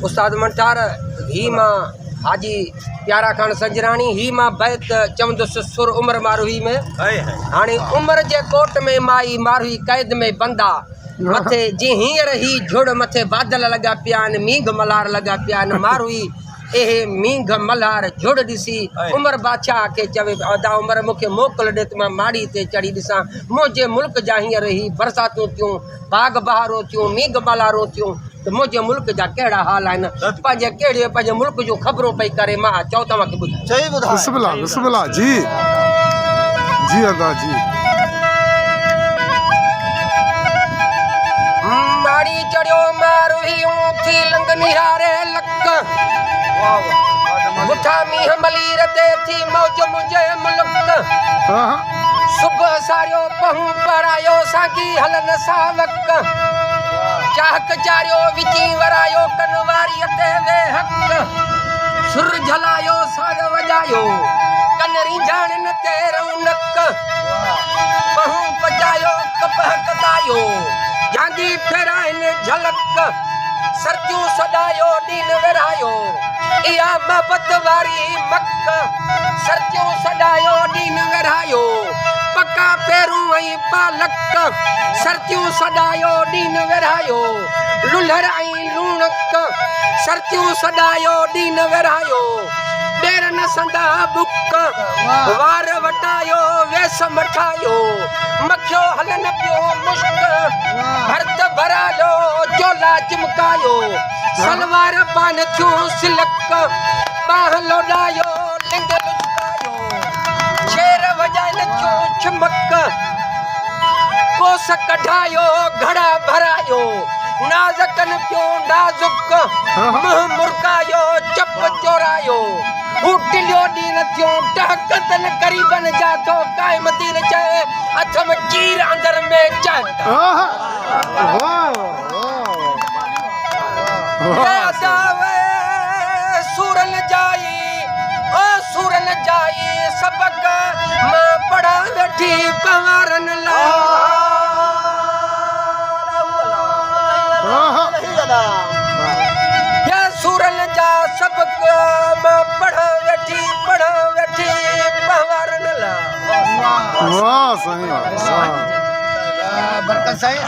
उस्ताद मंटार ही मां हाजी प्यारा खान सजरानी ही मां बैत चवंदुसि सुर उमर मारूही में हाणे उमर जे कोट में माई मारूही कैद में बंदा मथे जी हींअर ही झुड़ मथे बादल लगा पिया आहिनि मींघ मल्हार लगा पिया आहिनि मारूही एहे मींघ मल्हार झुड़ ॾिसी उमर बादशाह खे चवे अदा उमर मूंखे मोकल ॾे त मां माड़ी ते चढ़ी ॾिसां मुंहिंजे मुल्क जा हींअर ही बरसातूं थियूं बाग बहारूं थियूं मींघ मल्हारूं थियूं तो मुझे मुल्क जा केड़ा हाल आहिनि पंहिंजे केड़े पंहिंजे मुल्क जो ख़बरों पई करे मां चओ तव्हांखे ॿुधायो सही ॿुधायो बिस्मिल्लाह बिस्मिल्लाह जी जी अदा जी माड़ी चढ़ियो मारूही थी लंग निहारे लक मुठा मींह मलीर ते थी मौज मुंहिंजे मुल्क सुबुह सारियो पहूं परायो सागी हलन सावक चाहक चारियो विची वरायो कनवारी ते वे हक सुर झलायो साग वजायो कनरी जान ते रौनक पहूं पचायो कपह कतायो जांगी फेराइन झलक सरतियूं सदायो दीन विरायो इहा महबत वारी मक सरतियूं सदायो दीन विरायो पक्का पेरूं ऐं पालक सरतियूं सदायो दीन विरायो लुलर ऐं लूणक सरतियूं सदायो दीन विरायो ॿेर न संदा बुक वार वटायो वेस मठायो मखियो हलन पियो मुश्क भरत भरायो चोला चिमकायो सलवार पान थियूं सिलक बाह लोॾायो लिंग लुचकायो शेर वॼाए नचियो चिमक कोस कढायो घड़ा भरायो नाज़कन पियो नाज़ुक मुंहुं मुर्कायो चप चोरायो टिलियो ॾींहं थियो टहकतन ग़रीबन जा थो क़ाइम दीन चए हथ में चीर अंदर में चन सूरन जाई ओ सूरन जाई सबक मां पढ़ा वेठी पवारन ला सूरन जा सबक मां पढ़ा वेठी पवारन ला वाह सही बरकत सही